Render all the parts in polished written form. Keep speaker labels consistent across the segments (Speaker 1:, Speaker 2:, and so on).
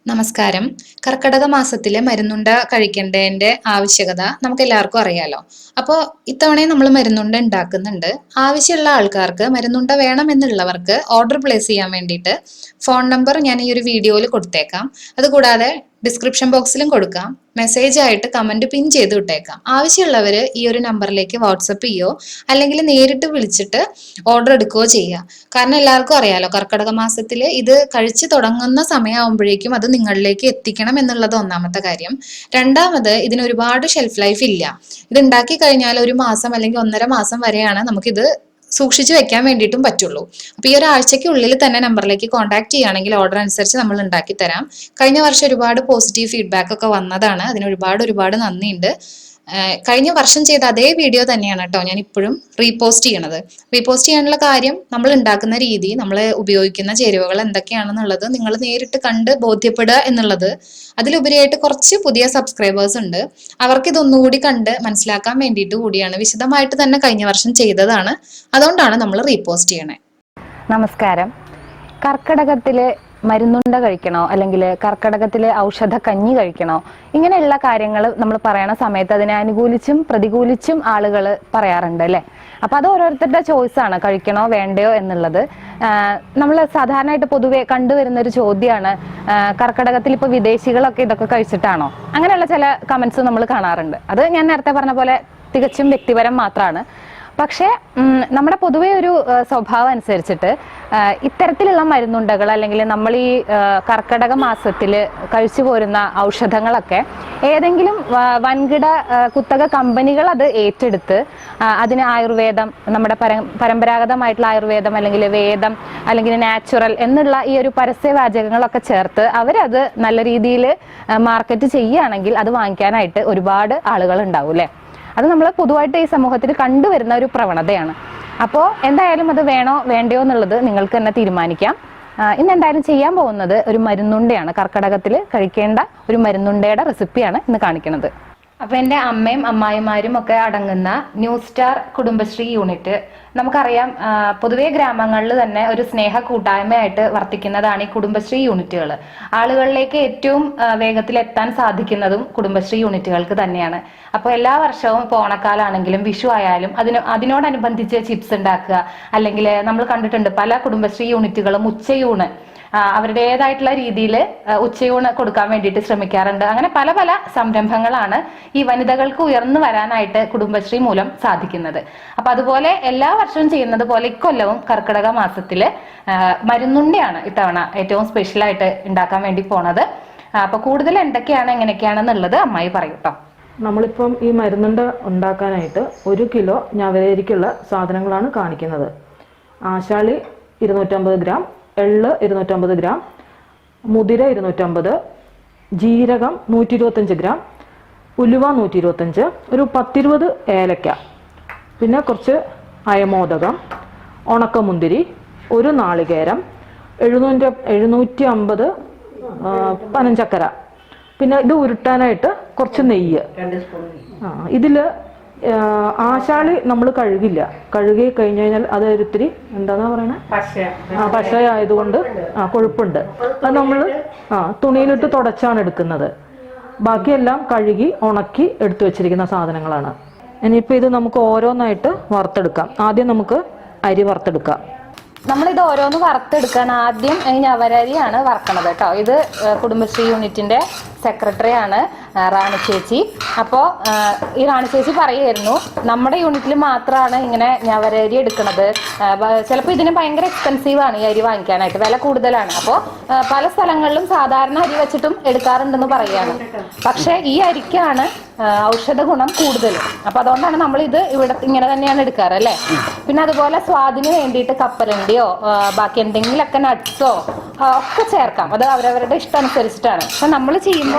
Speaker 1: നമസ്കാരം. കർക്കടക മാസത്തില് മരുന്നുണ്ട കഴിക്കേണ്ടതിന്റെ ആവശ്യകത നമുക്ക് എല്ലാവർക്കും അറിയാലോ. അപ്പോൾ ഇത്തവണയും നമ്മൾ മരുന്നുണ്ട ഉണ്ടാക്കുന്നുണ്ട്. ആവശ്യമുള്ള ആൾക്കാർക്ക് മരുന്നുണ്ട വേണമെന്നുള്ളവർക്ക് ഓർഡർ പ്ലേസ് ചെയ്യാൻ വേണ്ടിയിട്ട് ഫോൺ നമ്പർ ഞാൻ ഈ ഒരു വീഡിയോയിൽ കൊടുത്തേക്കാം. അതുകൂടാതെ ഡിസ്ക്രിപ്ഷൻ ബോക്സിലും കൊടുക്കാം. മെസ്സേജ് ആയിട്ട് കമന്റ് പിൻ ചെയ്ത് വിട്ടേക്കാം. ആവശ്യമുള്ളവർ ഈ ഒരു നമ്പറിലേക്ക് വാട്സപ്പ് ചെയ്യോ അല്ലെങ്കിൽ നേരിട്ട് വിളിച്ചിട്ട് ഓർഡർ എടുക്കുകയോ ചെയ്യുക. കാരണം എല്ലാവർക്കും അറിയാലോ, കർക്കടക മാസത്തിൽ ഇത് കഴിച്ചു തുടങ്ങുന്ന സമയമാകുമ്പോഴേക്കും അത് നിങ്ങളിലേക്ക് എത്തിക്കണം എന്നുള്ളത് ഒന്നാമത്തെ കാര്യം. രണ്ടാമത്, ഇതിന് ഒരുപാട് ഷെൽഫ് ലൈഫ് ഇല്ല. ഇത് ഉണ്ടാക്കി കഴിഞ്ഞാൽ ഒരു മാസം അല്ലെങ്കിൽ 1.5 മാസം വരെയാണ് നമുക്കിത് സൂക്ഷിച്ചു വെക്കാൻ വേണ്ടിയിട്ടും പറ്റുള്ളൂ. അപ്പൊ ഈ ഒരാഴ്ചയ്ക്കുള്ളിൽ തന്നെ നമ്പറിലേക്ക് കോൺടാക്ട് ചെയ്യുകയാണെങ്കിൽ ഓർഡർ അനുസരിച്ച് നമ്മൾ ഉണ്ടാക്കി തരാം. കഴിഞ്ഞ വർഷം ഒരുപാട് പോസിറ്റീവ് ഫീഡ്ബാക്ക് ഒക്കെ വന്നതാണ്. അതിന് ഒരുപാട് നന്ദിയുണ്ട്. കഴിഞ്ഞ വർഷം ചെയ്ത അതേ വീഡിയോ തന്നെയാണ് കേട്ടോ ഞാൻ ഇപ്പോഴും റീപോസ്റ്റ് ചെയ്യണത്. റീപോസ്റ്റ് ചെയ്യാനുള്ള കാര്യം, നമ്മൾ ഉണ്ടാക്കുന്ന രീതി, നമ്മൾ ഉപയോഗിക്കുന്ന ചേരുവകൾ എന്തൊക്കെയാണെന്നുള്ളത് നിങ്ങൾ നേരിട്ട് കണ്ട് ബോധ്യപ്പെടുക എന്നുള്ളത്. അതിലുപരിയായിട്ട് കുറച്ച് പുതിയ സബ്സ്ക്രൈബേഴ്സ് ഉണ്ട്. അവർക്ക് ഇതൊന്നുകൂടി കണ്ട് മനസ്സിലാക്കാൻ വേണ്ടിയിട്ട് കൂടിയാണ്. വിശദമായിട്ട് തന്നെ കഴിഞ്ഞ വർഷം ചെയ്തതാണ്. അതുകൊണ്ടാണ് നമ്മൾ റീപോസ്റ്റ് ചെയ്യണേ.
Speaker 2: നമസ്കാരം. കർക്കിടകത്തില് മരുന്നുണ്ട കഴിക്കണോ അല്ലെങ്കിൽ കർക്കിടകത്തില് ഔഷധ കഞ്ഞി കഴിക്കണോ, ഇങ്ങനെയുള്ള കാര്യങ്ങൾ നമ്മൾ പറയണ സമയത്ത് അതിനെ അനുകൂലിച്ചും പ്രതികൂലിച്ചും ആളുകൾ പറയാറുണ്ട് അല്ലേ. അപ്പൊ അത് ഓരോരുത്തരുടെ ചോയ്സാണ്, കഴിക്കണോ വേണ്ടയോ എന്നുള്ളത്. നമ്മൾ സാധാരണയായിട്ട് പൊതുവെ കണ്ടുവരുന്ന ഒരു ചോദ്യമാണ്, കർക്കിടകത്തിൽ ഇപ്പൊ വിദേശികളൊക്കെ ഇതൊക്കെ കഴിച്ചിട്ടാണോ? അങ്ങനെയുള്ള ചില കമന്റ്സ് നമ്മൾ കാണാറുണ്ട്. അത് ഞാൻ നേരത്തെ പറഞ്ഞ പോലെ തികച്ചും വ്യക്തിപരം മാത്രമാണ്. പക്ഷേ നമ്മുടെ പൊതുവെ ഒരു സ്വഭാവം അനുസരിച്ചിട്ട് ഇത്തരത്തിലുള്ള മരുന്നുണ്ടകൾ അല്ലെങ്കിൽ നമ്മൾ ഈ കർക്കിടക മാസത്തിൽ കഴിച്ചു പോരുന്ന ഔഷധങ്ങളൊക്കെ ഏതെങ്കിലും വൻകിട കുത്തക കമ്പനികൾ അത് ഏറ്റെടുത്ത് അതിന് ആയുർവേദം, നമ്മുടെ പരമ്പരാഗതമായിട്ടുള്ള ആയുർവേദം അല്ലെങ്കിൽ വേദം അല്ലെങ്കിൽ നാച്ചുറൽ എന്നുള്ള ഈ ഒരു പരസ്യവാചകങ്ങളൊക്കെ ചേർത്ത് അവരത് നല്ല രീതിയിൽ മാർക്കറ്റ് ചെയ്യുകയാണെങ്കിൽ അത് വാങ്ങിക്കാനായിട്ട് ഒരുപാട് ആളുകൾ ഉണ്ടാവും അല്ലേ. അത് നമ്മൾ പൊതുവായിട്ട് ഈ സമൂഹത്തിൽ കണ്ടുവരുന്ന ഒരു പ്രവണതയാണ്. അപ്പോൾ എന്തായാലും അത് വേണോ വേണ്ടയോ എന്നുള്ളത് നിങ്ങൾക്ക് തന്നെ തീരുമാനിക്കാം. ഇന്ന് എന്തായാലും ചെയ്യാൻ പോകുന്നത് ഒരു മരുന്നുണ്ടയാണ്. കർക്കിടകത്തിൽ കഴിക്കേണ്ട ഒരു മരുന്നുണ്ടയുടെ റെസിപ്പിയാണ് ഇന്ന് കാണിക്കുന്നത്. അപ്പൊ എൻ്റെ അമ്മയും അമ്മായിമാരും ഒക്കെ അടങ്ങുന്ന ന്യൂ സ്റ്റാർ കുടുംബശ്രീ യൂണിറ്റ്, നമുക്കറിയാം പൊതുവെ ഗ്രാമങ്ങളിൽ തന്നെ ഒരു സ്നേഹ കൂട്ടായ്മയായിട്ട് വർത്തിക്കുന്നതാണ് ഈ കുടുംബശ്രീ യൂണിറ്റുകൾ. ആളുകളിലേക്ക് ഏറ്റവും വേഗത്തിൽ എത്താൻ സാധിക്കുന്നതും കുടുംബശ്രീ യൂണിറ്റുകൾക്ക് തന്നെയാണ്. അപ്പോൾ എല്ലാ വർഷവും ഇപ്പോൾ ഓണക്കാലാണെങ്കിലും വിഷു ആയാലും അതിനോടനുബന്ധിച്ച് ചിപ്സ് ഉണ്ടാക്കുക, അല്ലെങ്കിൽ നമ്മൾ കണ്ടിട്ടുണ്ട് പല കുടുംബശ്രീ യൂണിറ്റുകളും ഉച്ചയൂണ് അവരുടേതായിട്ടുള്ള രീതിയിൽ ഉച്ചയൂണ് കൊടുക്കാൻ വേണ്ടിയിട്ട് ശ്രമിക്കാറുണ്ട്. അങ്ങനെ പല പല സംരംഭങ്ങളാണ് ഈ വനിതകൾക്ക് ഉയർന്നു വരാനായിട്ട് കുടുംബശ്രീ മൂലം സാധിക്കുന്നത്. അപ്പൊ അതുപോലെ എല്ലാ വർഷവും ചെയ്യുന്നത് പോലെ ഇക്കൊല്ലവും കർക്കിടക മാസത്തില് മരുന്നുണ്ടയാണ് ഇത്തവണ ഏറ്റവും സ്പെഷ്യലായിട്ട് ഉണ്ടാക്കാൻ വേണ്ടി പോണത്. അപ്പൊ കൂടുതൽ എന്തൊക്കെയാണ് എങ്ങനെയൊക്കെയാണെന്നുള്ളത് അമ്മായി പറയും കേട്ടോ.
Speaker 3: നമ്മളിപ്പം ഈ മരുന്നുണ്ട ഉണ്ടാക്കാനായിട്ട് 1 കിലോ ഞവരരിക്കുള്ള സാധനങ്ങളാണ് കാണിക്കുന്നത്. ആശാളി 250 ഗ്രാം, എള്ള് 250 ഗ്രാം, മുതിര 250, ജീരകം 125 ഗ്രാം, ഉലുവ 125, ഒരു 10-20 ഏലക്ക, പിന്നെ കുറച്ച് അയമോദകം, ഉണക്കമുന്തിരി, ഒരു നാളികേരം, 750 പനഞ്ചക്കര, പിന്നെ ഇത് ഉരുട്ടാനായിട്ട് കുറച്ച് നെയ്യ്. ഇതില് ആശാളി നമ്മൾ കഴുകി കഴിഞ്ഞാൽ അത് ഒരിത്തിരി എന്താന്നാ പറയണേ, പശയായതുകൊണ്ട് കൊഴുപ്പുണ്ട്. അത് നമ്മൾ തുണിയിലിട്ട് തുടച്ചാണ് എടുക്കുന്നത്. ബാക്കിയെല്ലാം കഴുകി ഉണക്കി എടുത്തു വെച്ചിരിക്കുന്ന സാധനങ്ങളാണ്. ഇനിയിപ്പോൾ ഇത് നമുക്ക് ഓരോന്നായിട്ട് വറുത്തെടുക്കാം. ആദ്യം നമുക്ക് അരി വറുത്തെടുക്കാം.
Speaker 2: നമ്മളിത് ഓരോന്ന് വറുത്തെടുക്കാൻ ആദ്യം ഞവരരിയാണ് വറക്കണത് കേട്ടോ. ഇത് കുടുംബശ്രീ യൂണിറ്റിന്റെ സെക്രട്ടറി ആണ് റാണി ചേച്ചി. അപ്പോൾ ഈ റാണി ചേച്ചി പറയുമായിരുന്നു, നമ്മുടെ യൂണിറ്റിൽ മാത്രമാണ് ഇങ്ങനെ ഞവരരി എടുക്കുന്നത്. ചിലപ്പോൾ ഇതിന് ഭയങ്കര എക്സ്പെൻസീവ് ആണ് ഈ അരി വാങ്ങിക്കാനായിട്ട്, വില കൂടുതലാണ്. അപ്പോൾ പല സ്ഥലങ്ങളിലും സാധാരണ അരി വെച്ചിട്ടും എടുക്കാറുണ്ടെന്ന് പറയുകയാണ്. പക്ഷെ ഈ അരിക്കാണ് ഔഷധ ഗുണം കൂടുതൽ. അപ്പൊ അതുകൊണ്ടാണ് നമ്മൾ ഇത് ഇവിടെ ഇങ്ങനെ തന്നെയാണ് എടുക്കാറ് അല്ലേ. പിന്നെ അതുപോലെ സ്വാദിന് വേണ്ടിയിട്ട് കപ്പലണ്ടിയോ ബാക്കി എന്തെങ്കിലുമൊക്കെ നട്ട്സോ ഒക്കെ ചേർക്കാം. അത് അവരവരുടെ ഇഷ്ടം അനുസരിച്ചിട്ടാണ്. അപ്പൊ നമ്മൾ ചെയ്യുമ്പോൾ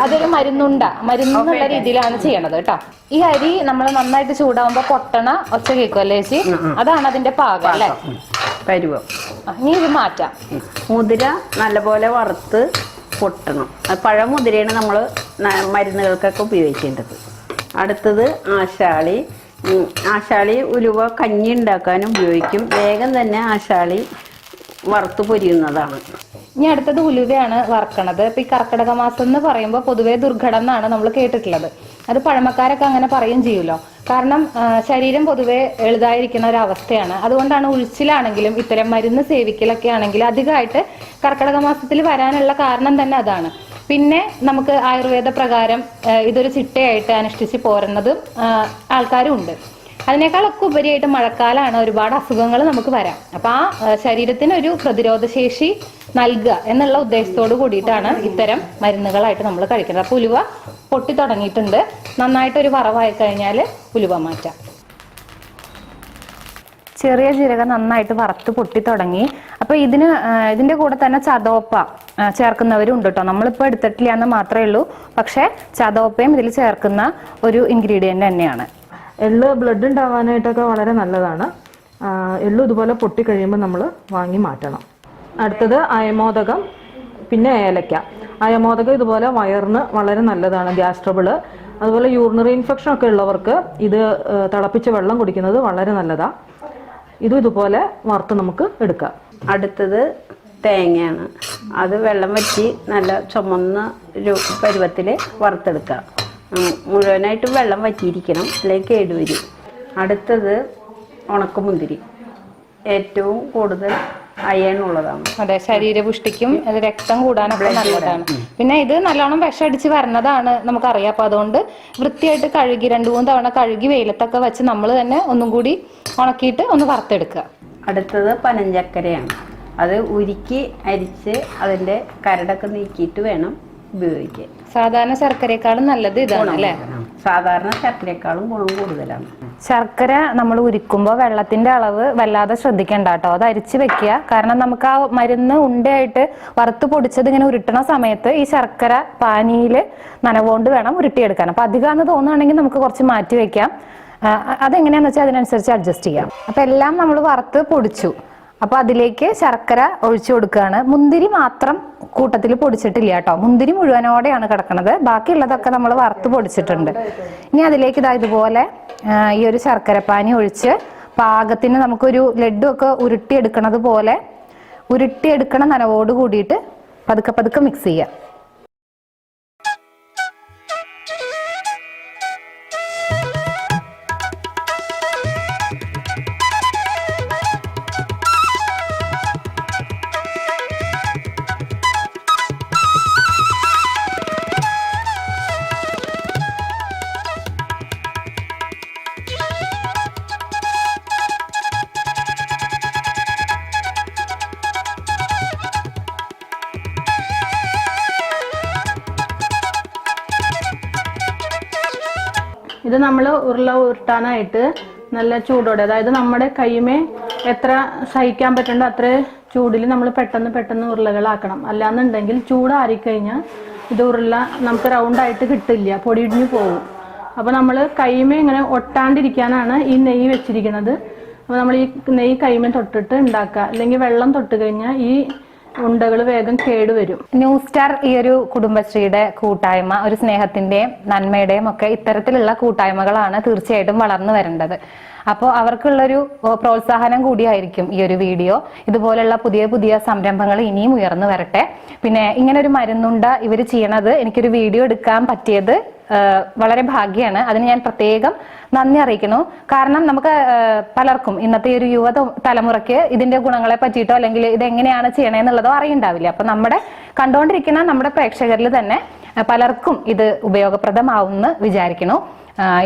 Speaker 2: അതൊരു മരുന്നുള്ള രീതിയിലാണ് ചെയ്യണത് കേട്ടോ. ഈ അരി നമ്മൾ നന്നായിട്ട് ചൂടാവുമ്പോ പൊട്ടണ ഒച്ച കേൾക്കും അല്ലേ ചേച്ചി, അതാണ് അതിന്റെ പാകം അല്ലേ.
Speaker 4: പരുവം
Speaker 2: ഇനി ഇത് മാറ്റാം.
Speaker 4: മുതിര നല്ലപോലെ വറുത്ത് പൊട്ടണം. പഴമുതിരയാണ് നമ്മൾ മരുന്നുകൾക്കൊക്കെ ഉപയോഗിക്കേണ്ടത്. അടുത്തത് ആശാളി ഉലുവ കഞ്ഞി ഉണ്ടാക്കാനും ഉപയോഗിക്കും. വേഗം തന്നെ ആശാളി വറുത്ത് പൊരിയുന്നതാണ്.
Speaker 2: ഇനി അടുത്തത് ഉലുവയാണ് വറക്കണത്. ഇപ്പൊ ഈ കർക്കിടക മാസം എന്ന് പറയുമ്പോൾ പൊതുവെ ദുർഘടം എന്നാണ് നമ്മൾ കേട്ടിട്ടുള്ളത്. അത് പഴമക്കാരൊക്കെ അങ്ങനെ പറയും ചെയ്യുമല്ലോ. കാരണം ശരീരം പൊതുവെ എളുതായിരിക്കുന്ന ഒരു അവസ്ഥയാണ്. അതുകൊണ്ടാണ് ഉഴിച്ചിലാണെങ്കിലും ഇത്തരം മരുന്ന് സേവിക്കലൊക്കെ ആണെങ്കിലും അധികമായിട്ട് കർക്കിടക മാസത്തിൽ വരാനുള്ള കാരണം തന്നെ അതാണ്. പിന്നെ നമുക്ക് ആയുർവേദ പ്രകാരം ഇതൊരു ചിട്ടയായിട്ട് അനുഷ്ഠിച്ച് പോരുന്നതും ആൾക്കാരും ഉണ്ട്. അതിനേക്കാളൊക്കെ ഉപരിയായിട്ട് മഴക്കാലമാണ്, ഒരുപാട് അസുഖങ്ങൾ നമുക്ക് വരാം. അപ്പൊ ആ ശരീരത്തിന് ഒരു പ്രതിരോധ ശേഷി നൽകുക എന്നുള്ള ഉദ്ദേശത്തോട് കൂടിയിട്ടാണ് ഇത്തരം മരുന്നുകളായിട്ട് നമ്മൾ കഴിക്കുന്നത്. അപ്പൊ ഉലുവ പൊട്ടി തുടങ്ങിയിട്ടുണ്ട്. നന്നായിട്ടൊരു വറവായി കഴിഞ്ഞാൽ ഉലുവ മാറ്റാം. ചെറിയ ജീരകം നന്നായിട്ട് വറുത്ത് പൊട്ടി തുടങ്ങി. അപ്പൊ ഇതിന്റെ കൂടെ തന്നെ ചതോപ്പ ചേർക്കുന്നവരും ഉണ്ട് കേട്ടോ. നമ്മളിപ്പോ എടുത്തിട്ടില്ല എന്ന് മാത്രമേ ഉള്ളൂ. പക്ഷെ ചതോപ്പയും ഇതിൽ ചേർക്കുന്ന ഒരു ഇൻഗ്രീഡിയന്റ് തന്നെയാണ്.
Speaker 3: എള്ള് ബ്ലഡ് ഉണ്ടാവാനായിട്ടൊക്കെ വളരെ നല്ലതാണ്. എള്ളു ഇതുപോലെ പൊട്ടി കഴിയുമ്പോൾ നമ്മൾ വാങ്ങി മാറ്റണം. അടുത്തത് അയമോദകം, പിന്നെ ഏലക്ക. അയമോദകം ഇതുപോലെ വയറിന് വളരെ നല്ലതാണ്, ഗ്യാസ് ട്രബിള്, അതുപോലെ യൂറിനറി ഇൻഫെക്ഷൻ ഒക്കെ ഉള്ളവർക്ക് ഇത് തിളപ്പിച്ച വെള്ളം കുടിക്കുന്നത് വളരെ നല്ലതാണ്. ഇതുപോലെ വറുത്ത് നമുക്ക് എടുക്കാം.
Speaker 4: അടുത്തത് തേങ്ങയാണ്. അത് വെള്ളം വറ്റി നല്ല ചുമന്ന ഒരു പരുവത്തിൽ വറുത്തെടുക്കുക. മുഴുവനായിട്ടും വെള്ളം വറ്റിയിരിക്കണം, അല്ലെങ്കിൽ കേടുവരും. അടുത്തത് ഉണക്കമുന്തിരി, ഏറ്റവും കൂടുതൽ അയൺ ഉള്ളതാണ്.
Speaker 2: അതെ, ശരീരപുഷ്ടിക്കും രക്തം കൂടാനൊക്കെ നല്ലതാണ്. പിന്നെ ഇത് നല്ലോണം വിഷമടിച്ച് വരണതാണ് നമുക്കറിയാം. അപ്പൊ അതുകൊണ്ട് വൃത്തിയായിട്ട് കഴുകി 2-3 തവണ കഴുകി വെയിലത്തൊക്കെ വെച്ച് നമ്മൾ തന്നെ ഒന്നും കൂടി ഉണക്കിയിട്ട് ഒന്ന് വറുത്തെടുക്കുക.
Speaker 4: അടുത്തത് പനഞ്ചക്കരയാണ്. അത് ഉരുക്കി അരിച്ച് അതിൻ്റെ കരടൊക്കെ നീക്കിയിട്ട് വേണം ഉപയോഗിക്കാൻ.
Speaker 2: സാധാരണ ശർക്കരയെക്കാളും നല്ലത് ഇതാണ് അല്ലേ?
Speaker 4: സാധാരണ ശർക്കരയെക്കാളും ഗുണം കൂടുതലാണ്.
Speaker 2: ശർക്കര നമ്മൾ ഉരുക്കുമ്പോൾ വെള്ളത്തിന്റെ അളവ് വല്ലാതെ ശ്രദ്ധിക്കണ്ട കേട്ടോ. അത് അരിച്ച് വെക്കുക. കാരണം നമുക്ക് ആ മരുന്ന് ഉണ്ടയായിട്ട് വറുത്ത് പൊടിച്ചത് ഇങ്ങനെ ഉരുട്ടണ സമയത്ത് ഈ ശർക്കര പാനിയിൽ നനവുകൊണ്ട് വേണം ഉരുട്ടിയെടുക്കാൻ. അപ്പൊ അധികമാണെന്ന് തോന്നുകയാണെങ്കിൽ നമുക്ക് കുറച്ച് മാറ്റി വെക്കാം. അതെങ്ങനെയാന്ന് വെച്ചാൽ അതിനനുസരിച്ച് അഡ്ജസ്റ്റ് ചെയ്യാം. അപ്പൊ എല്ലാം നമ്മൾ വറുത്ത് പൊടിച്ചു. അപ്പൊ അതിലേക്ക് ശർക്കര ഒഴിച്ചു കൊടുക്കുകയാണ്. മുന്തിരി മാത്രം കൂട്ടത്തിൽ പൊടിച്ചിട്ടില്ല കേട്ടോ. മുന്തിരി മുഴുവനോടെയാണ് കിടക്കുന്നത്. ബാക്കിയുള്ളതൊക്കെ നമ്മൾ വറുത്ത് പൊടിച്ചിട്ടുണ്ട്. ഇനി അതിലേക്ക് ഇതുപോലെ ഈ ഒരു ശർക്കരപ്പാനി ഒഴിച്ച് പാകത്തിന് നമുക്കൊരു ലഡു ഒക്കെ ഉരുട്ടിയെടുക്കണത് പോലെ ഉരുട്ടിയെടുക്കണ നനവോട് കൂടിയിട്ട് പതുക്കെ പതുക്കെ മിക്സ് ചെയ്യാം.
Speaker 5: ഇത് നമ്മൾ ഉരുട്ടാനായിട്ട് നല്ല ചൂടോടെ, അതായത് നമ്മുടെ കൈമേ എത്ര സഹിക്കാൻ പറ്റണ്ടോ അത്ര ചൂടിൽ നമ്മൾ പെട്ടെന്ന് ഉരുളകളാക്കണം. അല്ലാന്നുണ്ടെങ്കിൽ ചൂടാറിക്കഴിഞ്ഞാൽ ഇത് ഉരുള നമുക്ക് റൗണ്ടായിട്ട് കിട്ടില്ല, പൊടിയിടിഞ്ഞു പോകും. അപ്പോൾ നമ്മൾ കൈമേ ഇങ്ങനെ ഒട്ടാണ്ടിരിക്കാനാണ് ഈ നെയ്യ് വെച്ചിരിക്കുന്നത്. അപ്പോൾ നമ്മൾ ഈ നെയ്യ് കൈമേ തൊട്ടിട്ട് ഉണ്ടാക്കുക. അല്ലെങ്കിൽ വെള്ളം തൊട്ട് കഴിഞ്ഞാൽ ഈ ഉണ്ടകൾ വേഗം കേടുവരും.
Speaker 2: ന്യൂ സ്റ്റാർ ഈ ഒരു കുടുംബശ്രീയുടെ കൂട്ടായ്മ ഒരു സ്നേഹത്തിന്റെയും നന്മയുടെയും ഒക്കെ ഇത്തരത്തിലുള്ള കൂട്ടായ്മകളാണ് തീർച്ചയായിട്ടും വളർന്നു വരേണ്ടത്. അപ്പോൾ അവർക്കുള്ളൊരു പ്രോത്സാഹനം കൂടിയായിരിക്കും ഈ ഒരു വീഡിയോ. ഇതുപോലുള്ള പുതിയ പുതിയ സംരംഭങ്ങൾ ഇനിയും ഉയർന്നു വരട്ടെ. പിന്നെ ഇങ്ങനെ ഒരു മരുന്നുണ്ട ഇവർ ചെയ്യണത് എനിക്കൊരു വീഡിയോ എടുക്കാൻ പറ്റിയത് വളരെ ഭാഗ്യമാണ്. അതിന് ഞാൻ പ്രത്യേകം നന്ദി അറിയിക്കുന്നു. കാരണം നമുക്ക് പലർക്കും ഇന്നത്തെ ഒരു യുവ തലമുറയ്ക്ക് ഇതിന്റെ ഗുണങ്ങളെ പറ്റിയിട്ടോ അല്ലെങ്കിൽ ഇതെങ്ങനെയാണ് ചെയ്യണമെന്നുള്ളതോ അറിയുണ്ടാവില്ല. അപ്പൊ നമ്മുടെ കണ്ടുകൊണ്ടിരിക്കുന്ന നമ്മുടെ പ്രേക്ഷകരിൽ തന്നെ പലർക്കും ഇത് ഉപയോഗപ്രദമാവുമെന്ന് വിചാരിക്കുന്നു.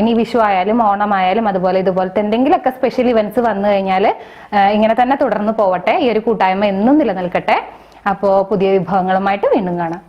Speaker 2: ഇനി വിഷു ആയാലും ഓണമായാലും അതുപോലെ ഇതുപോലത്തെ എന്തെങ്കിലുമൊക്കെ സ്പെഷ്യൽ ഇവന്റ്സ് വന്നു കഴിഞ്ഞാൽ ഇങ്ങനെ തന്നെ തുടർന്ന് പോവട്ടെ. ഈ ഒരു കൂട്ടായ്മ എന്നും നിലനിൽക്കട്ടെ. അപ്പോൾ പുതിയ വിഭവങ്ങളുമായിട്ട് വീണ്ടും കാണാം.